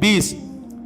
20।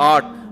8।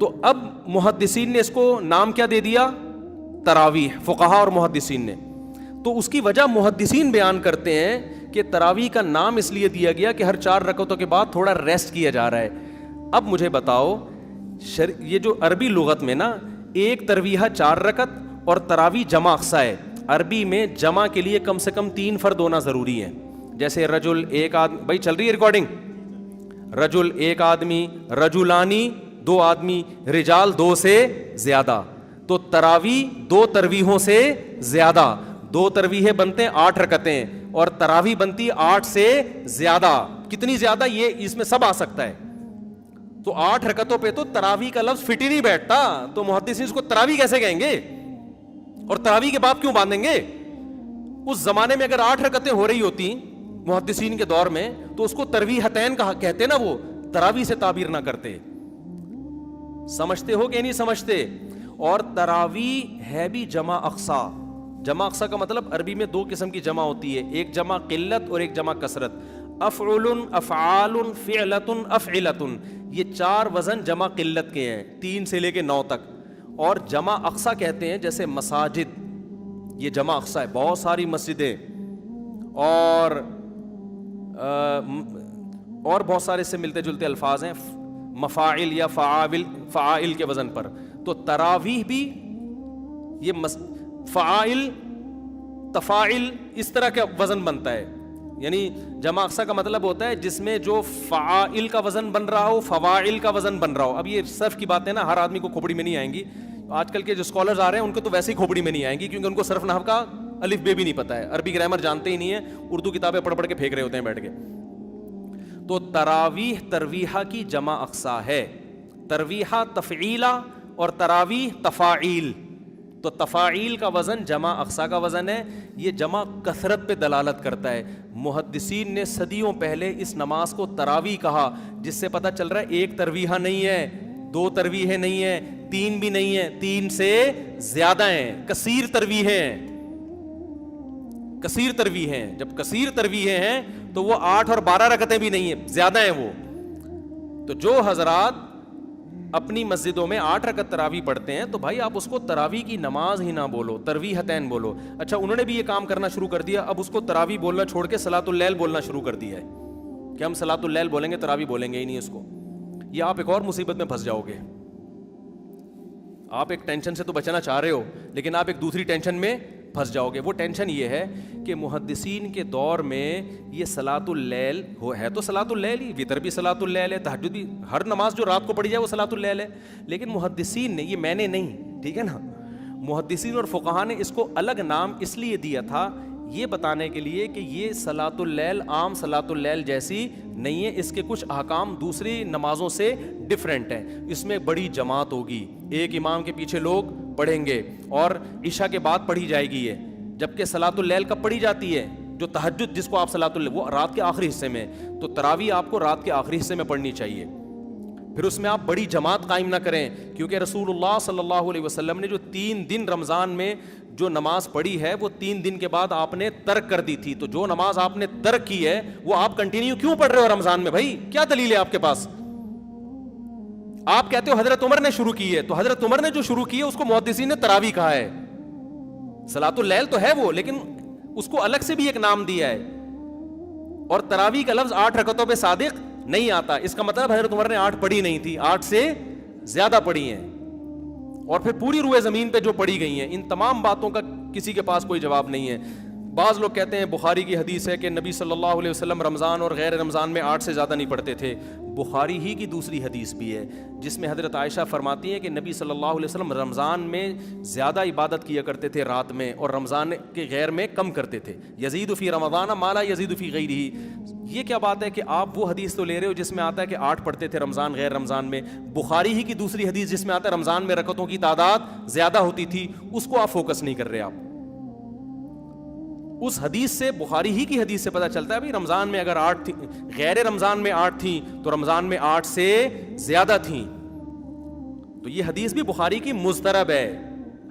تو اب محدثین نے اس کو نام کیا دے دیا؟ تراویح، فقہا اور محدثین نے. تو اس کی وجہ محدثین بیان کرتے ہیں کہ تراویح کا نام اس لیے دیا گیا کہ ہر 4 رکعتوں کے بعد تھوڑا ریسٹ کیا جا رہا ہے. اب مجھے بتاؤ یہ جو عربی لغت میں نا ایک ترویحہ 4 رکعت اور تراویح جمع اقصا ہے. عربی میں جمع کے لیے کم سے کم 3 فرد ہونا ضروری ہے. جیسے رجل ایک آدمی، بھائی چل رہی ہے ریکارڈنگ، رجل ایک آدمی، رجلانی 2 آدمی، رجال 2 سے زیادہ. تو تراویح 2 ترویحوں سے زیادہ، 2 ترویحیں بنتے ہیں 8 رکعتیں اور تراویح بنتی 8 سے زیادہ. کتنی زیادہ یہ اس میں سب آ سکتا ہے. تو 8 رکعتوں پہ تو تراویح کا لفظ فٹ ہی نہیں بیٹھتا. تو محدثین اس کو تراویح کیسے کہیں گے اور تراویح کے بعد کیوں باندھیں گے؟ اس زمانے میں اگر 8 رکعتیں ہو رہی ہوتی محدثین کے دور میں تو اس کو ترویحتین کہتے نا، وہ تراویح سے تعبیر نہ کرتے. سمجھتے ہو کہ نہیں سمجھتے؟ اور تراویح ہے بھی جمع اقصا. جمع اقصا کا مطلب عربی میں 2 قسم کی جمع ہوتی ہے، ایک جمع قلت اور ایک جمع کثرت. افعل، افعال، فعلۃ، افعلۃ، یہ 4 وزن جمع قلت کے ہیں 3 سے لے کے 9 تک. اور جمع اقصا کہتے ہیں جیسے مساجد، یہ جمع اقصا ہے، بہت ساری مسجدیں اور بہت سارے اس سے ملتے جلتے الفاظ ہیں، مفاعل یا فعائل کے وزن پر. تو تراویح بھی یہ فعائل، تفاعل اس طرح کا وزن بنتا ہے. یعنی جمع اقصا کا مطلب ہوتا ہے جس میں جو فعائل کا وزن بن رہا ہو، فواعل کا وزن بن رہا ہو. اب یہ صرف کی باتیں نا ہر آدمی کو کھوپڑی میں نہیں آئیں گی. آج کل کے جو اسکالرز آ رہے ہیں ان کو تو ویسے ہی کھوپڑی میں نہیں آئیں گی کیونکہ ان کو صرف نحو کا الف بے بھی نہیں پتا ہے، عربی گرامر جانتے ہی نہیں ہے، اردو کتابیں پڑھ پڑھ کے پھینک رہے ہوتے ہیں بیٹھ کے. تو تراویح ترویحہ کی جمع اقصا ہے. ترویحہ تفعیلہ اور تراویح تفاعیل. تو تفاعیل کا وزن جمع اقصا کا وزن ہے. یہ جمع کثرت پہ دلالت کرتا ہے. محدثین نے صدیوں پہلے اس نماز کو تراویح کہا، جس سے پتہ چل رہا ہے ایک ترویحہ نہیں ہے، 2 ترویحیں نہیں ہیں، 3 بھی نہیں ہیں، 3 سے زیادہ ہیں، کثیر ترویحیں ہیں. کثیر ترویحیں ہیں. جب کثیر ترویحیں ہیں تو وہ 8 اور 12 رکعتیں بھی نہیں ہیں، زیادہ ہیں وہ. تو جو حضرات اپنی مسجدوں میں 8 رکعت تراویح پڑھتے ہیں تو بھائی آپ اس کو تراویح کی نماز ہی نہ بولو، ترویحتین بولو. اچھا انہوں نے بھی یہ کام کرنا شروع کر دیا، اب اس کو تراویح بولنا چھوڑ کے صلاۃ اللیل بولنا شروع کر دیا ہے کہ ہم صلاۃ اللیل بولیں گے، تراویح بولیں گے ہی نہیں اس کو. یہ آپ ایک اور مصیبت میں پھنس جاؤ گے. آپ ایک ٹینشن سے تو بچنا چاہ رہے ہو لیکن آپ ایک دوسری ٹینشن میں پھنس جاؤ گے. وہ ٹینشن یہ ہے کہ محدثین کے دور میں یہ صلاۃ اللیل ہے تو صلاۃ اللیل ہی، وتر بھی صلاۃ اللیل ہے، تہجد بھی، ہر نماز جو رات کو پڑھی جائے وہ صلاۃ اللیل ہے. لیکن محدثین نے، یہ میں نے نہیں، ٹھیک ہے نا، محدثین اور فقہا نے اس کو الگ نام اس لیے دیا تھا یہ بتانے کے لیے کہ یہ صلاۃ اللیل عام صلاۃ اللیل جیسی نہیں ہے، اس کے کچھ احکام دوسری نمازوں سے ڈفرینٹ ہیں. اس میں بڑی جماعت ہوگی، ایک امام کے پیچھے لوگ پڑھیں گے اور عشاء کے بعد پڑھی جائے گی یہ. جبکہ صلاۃ اللیل کب پڑھی جاتی ہے؟ جو تہجد جس کو آپ صلاۃ اللیل، وہ رات کے آخری حصے میں. تو تراویح آپ کو رات کے آخری حصے میں پڑھنی چاہیے. پھر اس میں آپ بڑی جماعت قائم نہ کریں کیونکہ رسول اللہ صلی اللہ علیہ وسلم نے جو 3 دن رمضان میں جو نماز پڑھی ہے وہ 3 دن کے بعد آپ نے ترک کر دی تھی. تو جو نماز آپ نے ترک کی ہے وہ آپ کنٹینیو کیوں پڑھ رہے ہو رمضان میں؟ بھائی کیا دلیل ہے آپ کے پاس؟ آپ کہتے ہو حضرت عمر نے شروع کی ہے، تو حضرت عمر نے جو شروع کی ہے اس کو محدثین نے تراویح کہا ہے. صلاۃ اللیل تو ہے وہ، لیکن اس کو الگ سے بھی ایک نام دیا ہے. اور تراویح کا لفظ 8 رکعتوں پہ صادق نہیں آتا. اس کا مطلب حضرت عمر نے 8 پڑھی نہیں تھی، 8 سے زیادہ پڑھی ہیں. اور پھر پوری روئے زمین پہ جو پڑھی گئی ہیں، ان تمام باتوں کا کسی کے پاس کوئی جواب نہیں ہے. بعض لوگ کہتے ہیں بخاری کی حدیث ہے کہ نبی صلی اللہ علیہ وسلم رمضان اور غیر رمضان میں 8 سے زیادہ نہیں پڑھتے تھے. بخاری ہی کی دوسری حدیث بھی ہے جس میں حضرت عائشہ فرماتی ہیں کہ نبی صلی اللہ علیہ وسلم رمضان میں زیادہ عبادت کیا کرتے تھے رات میں، اور رمضان کے غیر میں کم کرتے تھے. یزید فی رمضان ما لا یزید فی غیرہ. یہ کیا بات ہے کہ آپ وہ حدیث تو لے رہے ہو جس میں آتا ہے کہ 8 پڑھتے تھے رمضان غیر رمضان میں. بخاری ہی کی دوسری حدیث جس میں آتا ہے رمضان میں رکعتوں کی تعداد زیادہ ہوتی تھی، اس کو آپ فوکس نہیں کر رہے. آپ اس حدیث سے، بخاری ہی کی حدیث سے پتہ چلتا ہے بھائی رمضان میں اگر 8 تھی، غیر رمضان میں 8 تھیں تو رمضان میں 8 سے زیادہ تھیں. تو یہ حدیث بھی بخاری کی مضطرب ہے.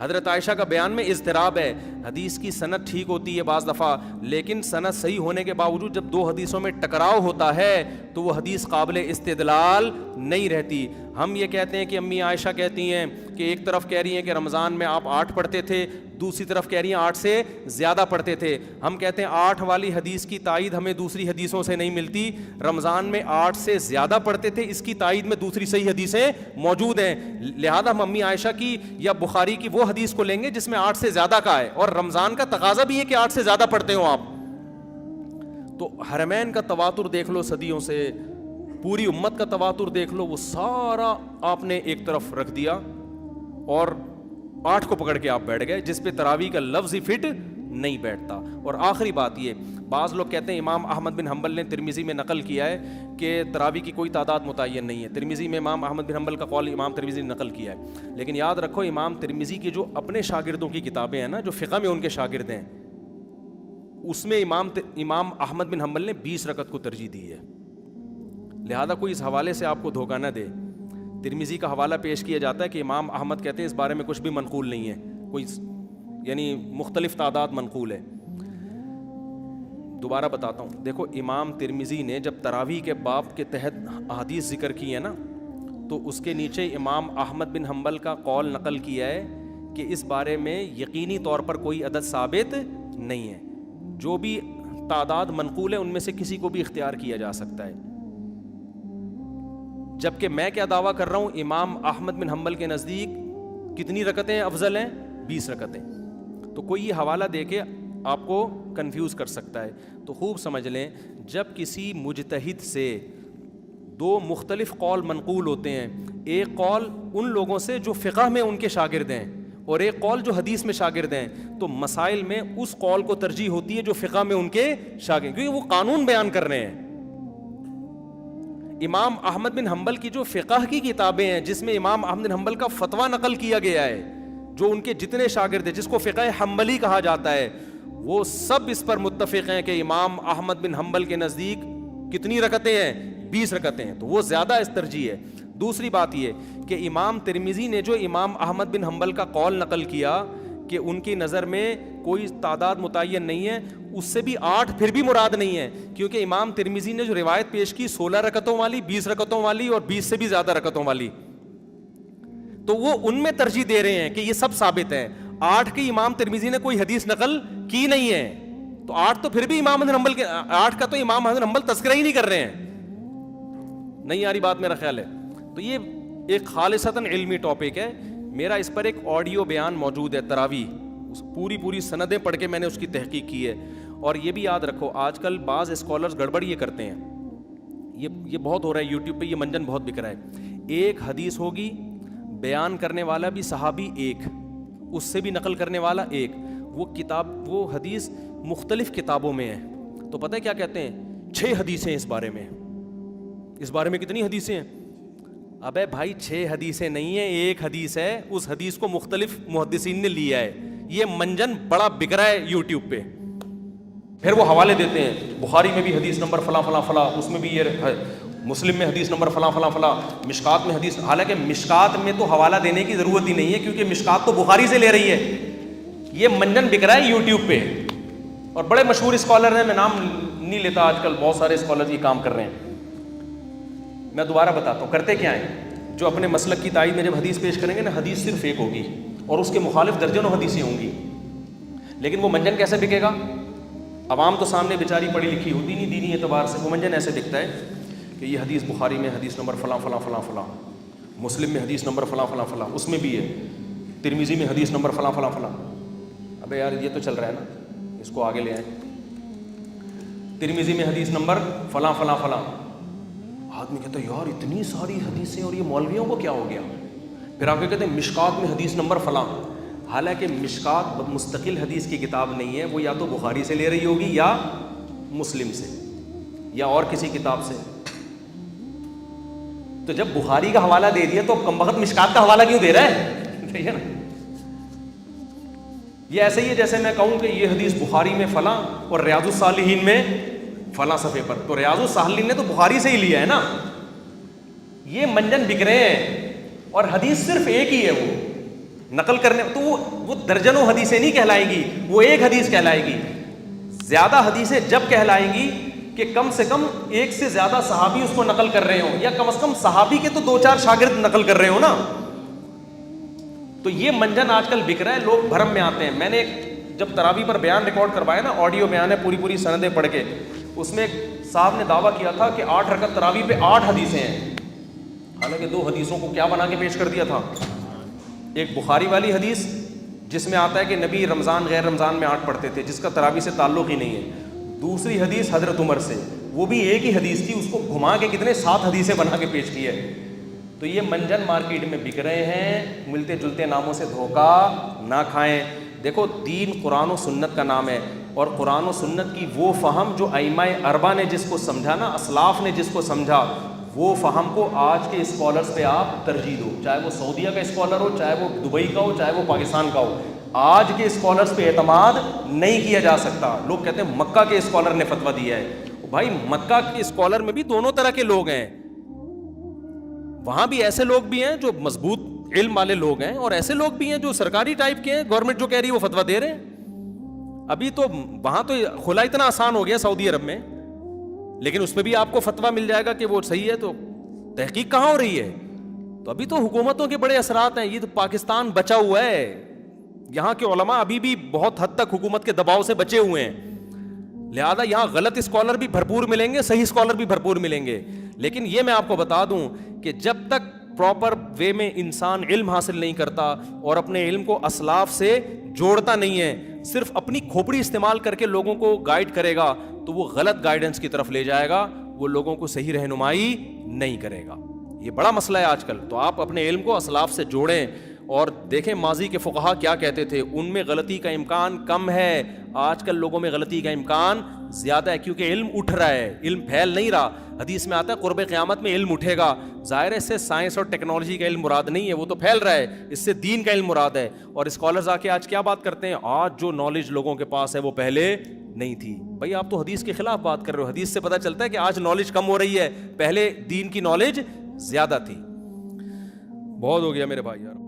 حضرت عائشہ کا بیان میں اضطراب ہے. حدیث کی سند ٹھیک ہوتی ہے بعض دفعہ، لیکن سند صحیح ہونے کے باوجود جب 2 حدیثوں میں ٹکراؤ ہوتا ہے تو وہ حدیث قابل استدلال نہیں رہتی. ہم یہ کہتے ہیں کہ امی عائشہ کہتی ہیں کہ ایک طرف کہہ رہی ہیں کہ رمضان میں آپ 8 پڑھتے تھے, دوسری طرف کہہ رہی ہیں 8 سے زیادہ پڑھتے تھے. ہم کہتے ہیں 8 والی حدیث کی تائید ہمیں دوسری حدیثوں سے نہیں ملتی, رمضان میں 8 سے زیادہ پڑھتے تھے, اس کی تائید میں دوسری صحیح حدیثیں موجود ہیں. لہذا ہم امی عائشہ کی یا بخاری کی وہ حدیث کو لیں گے جس میں 8 سے زیادہ کا ہے, اور رمضان کا تقاضا بھی ہے کہ 8 سے زیادہ پڑھتے ہو آپ. تو حرمین کا تواتر دیکھ لو صدیوں سے, پوری امت کا تواتر دیکھ لو, وہ سارا آپ نے ایک طرف رکھ دیا اور 8 کو پکڑ کے آپ بیٹھ گئے, جس پہ تراویح کا لفظ ہی فٹ نہیں بیٹھتا. اور آخری بات یہ, بعض لوگ کہتے ہیں امام احمد بن حنبل نے ترمذی میں نقل کیا ہے کہ تراویح کی کوئی تعداد متعین نہیں ہے. ترمذی میں امام احمد بن حنبل کا قول امام ترمذی نے نقل کیا ہے, لیکن یاد رکھو امام ترمذی کی جو اپنے شاگردوں کی کتابیں ہیں نا, جو فقہ میں ان کے شاگرد ہیں, اس میں امام احمد بن حنبل نے 20 رکعت کو ترجیح دی ہے. لہذا کوئی اس حوالے سے آپ کو دھوکہ نہ دے. ترمذی کا حوالہ پیش کیا جاتا ہے کہ امام احمد کہتے ہیں اس بارے میں کچھ بھی منقول نہیں ہے, کوئی یعنی مختلف تعداد منقول ہے. دوبارہ بتاتا ہوں, دیکھو امام ترمذی نے جب تراویح کے باب کے تحت احادیث ذکر کی ہے نا, تو اس کے نیچے امام احمد بن حنبل کا قول نقل کیا ہے کہ اس بارے میں یقینی طور پر کوئی عدد ثابت نہیں ہے, جو بھی تعداد منقول ہے ان میں سے کسی کو بھی اختیار کیا جا سکتا ہے. جبکہ میں کیا دعویٰ کر رہا ہوں, امام احمد بن حنبل کے نزدیک کتنی رکعتیں افضل ہیں؟ 20 رکعتیں. تو کوئی یہ حوالہ دے کے آپ کو کنفیوز کر سکتا ہے. تو خوب سمجھ لیں, جب کسی مجتہد سے 2 مختلف قول منقول ہوتے ہیں, ایک قول ان لوگوں سے جو فقہ میں ان کے شاگرد ہیں اور ایک قول جو حدیث میں شاگرد ہیں, تو مسائل میں اس قول کو ترجیح ہوتی ہے جو فقہ میں ان کے شاگرد, کیونکہ وہ قانون بیان کر رہے ہیں. امام احمد بن حنبل کی جو فقہ کی کتابیں ہیں جس میں امام احمد بن حنبل کا فتویٰ نقل کیا گیا ہے, جو ان کے جتنے شاگرد ہیں جس کو فقہ حنبلی کہا جاتا ہے, وہ سب اس پر متفق ہیں کہ امام احمد بن حنبل کے نزدیک کتنی رکعتیں ہیں؟ 20 رکعتیں ہیں. تو وہ زیادہ اس ترجیح ہے. دوسری بات یہ کہ امام ترمذی نے جو امام احمد بن حنبل کا قول نقل کیا کہ ان کی نظر میں کوئی تعداد متعین نہیں ہے, اس سے بھی 8 پھر بھی مراد نہیں ہے, کیونکہ امام ترمذی نے جو روایت پیش کی 16 رکعتوں والی, 20 رکعتوں والی اور 20 سے بھی زیادہ رکعتوں والی, تو وہ ان میں ترجیح دے رہے ہیں کہ یہ سب ثابت ہے. 8 کی امام ترمذی نے کوئی حدیث نقل کی نہیں ہے, تو 8 تو پھر بھی امام احمد بن حنبل کے 8 کا تو امام احمد بن حنبل تذکرہ ہی نہیں کر رہے ہیں. نہیں آ رہی بات میرا خیال ہے. تو یہ ایک خالصتاً علمی ٹاپک ہے. میرا اس پر ایک آڈیو بیان موجود ہے تراویح, پوری سندیں پڑھ کے میں نے اس کی تحقیق کی ہے. اور یہ بھی یاد رکھو, آج کل بعض اسکالرز گڑبڑ یہ کرتے ہیں, یہ بہت ہو رہا ہے یوٹیوب پہ, یہ منجن بہت بک رہا ہے. ایک حدیث ہوگی, بیان کرنے والا بھی صحابی ایک, اس سے بھی نقل کرنے والا ایک, وہ حدیث مختلف کتابوں میں ہے. تو پتہ ہے کیا کہتے ہیں؟ 6 حدیثیں اس بارے میں کتنی حدیثیں ہیں؟ ابے بھائی 6 حدیثیں نہیں ہیں, ایک حدیث ہے, اس حدیث کو مختلف محدثین نے لیا ہے. یہ منجن بڑا بک رہا ہے یوٹیوب پہ. پھر وہ حوالے دیتے ہیں, بخاری میں بھی حدیث نمبر فلاں فلاں فلاں, اس میں بھی یہ, مسلم میں حدیث نمبر فلاں فلاں فلاں, مشکات میں حدیث. حالانکہ مشکات میں تو حوالہ دینے کی ضرورت ہی نہیں ہے, کیونکہ مشکات تو بخاری سے لے رہی ہے. یہ منجن بک رہا ہے یوٹیوب پہ, اور بڑے مشہور اسکالر ہیں, میں نام نہیں لیتا, آج کل بہت سارے اسکالر یہ کام کر رہے ہیں. میں دوبارہ بتاتا ہوں کرتے کیا ہیں. جو اپنے مسلک کی تائید میں جب حدیث پیش کریں گے نا, حدیث صرف ایک ہوگی اور اس کے مخالف درجنوں حدیثیں ہوں گی, لیکن وہ منجن کیسے بکے گا؟ عوام تو سامنے بیچاری پڑھی لکھی ہوتی نہیں دینی اعتبار سے, وہ منجن ایسے بکتا ہے کہ یہ حدیث بخاری میں حدیث نمبر فلاں فلاں فلاں فلاں, مسلم میں حدیث نمبر فلاں فلاں فلاں, اس میں بھی ہے, ترمذی میں حدیث نمبر فلاں فلاں فلاں. ابے یار یہ تو چل رہا ہے نا, اس کو آگے لے آئیں. ترمذی میں حدیث نمبر فلاں فلاں فلاں. آدمی کہتا ہے یار اتنی ساری حدیثیں, اور یہ مولویوں کو کیا ہو گیا؟ پھر آگے کہتے ہیں مشکات میں حدیث نمبر فلاں. حالانکہ مشکات مستقل حدیث کی کتاب نہیں ہے, وہ یا تو بخاری سے لے رہی ہوگی یا مسلم سے یا اور کسی کتاب سے. تو جب بخاری کا حوالہ دے دیا تو کمبخت مشکات کا حوالہ کیوں دے رہا ہے؟ ٹھیک ہے نا. یہ ایسے ہی ہے جیسے میں کہوں کہ یہ حدیث بخاری میں فلاں اور ریاض الصالحین میں فلاں صفحے پر, تو ریاض الصالحین نے تو بخاری سے ہی لیا ہے نا. یہ منجن بک رہے ہیں, اور حدیث صرف ایک ہی ہے, وہ نقل کرنے, تو وہ درجنوں حدیثیں نہیں کہلائیں گی, وہ ایک حدیث کہلائے گی. زیادہ حدیثیں جب کہلائیں گی کہ کم سے کم ایک سے زیادہ صحابی اس کو نقل کر رہے ہوں, یا کم از کم صحابی کے تو 2-4 شاگرد نقل کر رہے ہوں نا. تو یہ منجن آج کل بک رہا ہے, لوگ بھرم میں آتے ہیں. میں نے جب تراویح پر بیان ریکارڈ کروایا نا, آڈیو بیان ہے, پوری سندیں پڑھ کے, اس میں ایک صاحب نے دعویٰ کیا تھا کہ 8 رکعت تراویح پہ 8 حدیثیں ہیں, حالانکہ 2 حدیثوں کو کیا بنا کے پیش کر دیا تھا. ایک بخاری والی حدیث جس میں آتا ہے کہ نبی رمضان غیر رمضان میں 8 پڑھتے تھے, جس کا تراویح سے تعلق ہی نہیں ہے. دوسری حدیث حضرت عمر سے, وہ بھی ایک ہی حدیث تھی, اس کو گھما کے کتنے 7 حدیثیں بنا کے پیش کی ہے. تو یہ منجن مارکیٹ میں بک رہے ہیں, ملتے جلتے ناموں سے دھوکہ نہ کھائیں. دیکھو دین قرآن و سنت کا نام ہے, اور قرآن و سنت کی وہ فہم جو ائمہ اربعہ نے جس کو سمجھا نا, اسلاف نے جس کو سمجھا, وہ فہم کو آج کے اسکالرز پہ آپ ترجیح دو, چاہے وہ سعودیہ کا اسکالر ہو, چاہے وہ دبئی کا ہو, چاہے وہ پاکستان کا ہو. آج کے اسکالرز پہ اعتماد نہیں کیا جا سکتا. لوگ کہتے ہیں مکہ کے اسکالر نے فتویٰ دیا ہے. بھائی مکہ کے اسکالر میں بھی دونوں طرح کے لوگ ہیں, وہاں بھی ایسے لوگ بھی ہیں جو مضبوط علم والے لوگ ہیں, اور ایسے لوگ بھی ہیں جو سرکاری ٹائپ کے ہیں, گورنمنٹ جو کہہ رہی ہے وہ فتویٰ دے رہے ہیں. ابھی تو وہاں تو خلا اتنا آسان ہو گیا سعودی عرب میں, لیکن اس میں بھی آپ کو فتویٰ مل جائے گا کہ وہ صحیح ہے. تو تحقیق کہاں ہو رہی ہے؟ تو ابھی تو حکومتوں کے بڑے اثرات ہیں. یہ تو پاکستان بچا ہوا ہے, یہاں کے علماء ابھی بھی بہت حد تک حکومت کے دباؤ سے بچے ہوئے ہیں. لہذا یہاں غلط اسکالر بھی بھرپور ملیں گے, صحیح اسکالر بھی بھرپور ملیں گے. لیکن یہ میں آپ کو بتا دوں کہ جب تک پراپر وے میں انسان علم حاصل نہیں کرتا اور اپنے علم کو اسلاف سے جوڑتا نہیں ہے, صرف اپنی کھوپڑی استعمال کر کے لوگوں کو گائیڈ کرے گا, تو وہ غلط گائیڈنس کی طرف لے جائے گا, وہ لوگوں کو صحیح رہنمائی نہیں کرے گا. یہ بڑا مسئلہ ہے آج کل. تو آپ اپنے علم کو اسلاف سے جوڑیں اور دیکھیں ماضی کے فقہا کیا کہتے تھے. ان میں غلطی کا امکان کم ہے, آج کل لوگوں میں غلطی کا امکان زیادہ ہے, کیونکہ علم اٹھ رہا ہے, علم پھیل نہیں رہا. حدیث میں آتا ہے قرب قیامت میں علم اٹھے گا. ظاہر ہے اس سے سائنس اور ٹیکنالوجی کا علم مراد نہیں ہے, وہ تو پھیل رہا ہے, اس سے دین کا علم مراد ہے. اور اسکالرز آ کے آج کیا بات کرتے ہیں, آج جو نالج لوگوں کے پاس ہے وہ پہلے نہیں تھی. بھائی آپ تو حدیث کے خلاف بات کر رہے ہو. حدیث سے پتہ چلتا ہے کہ آج نالج کم ہو رہی ہے, پہلے دین کی نالج زیادہ تھی. بہت ہو گیا میرے بھائی یار.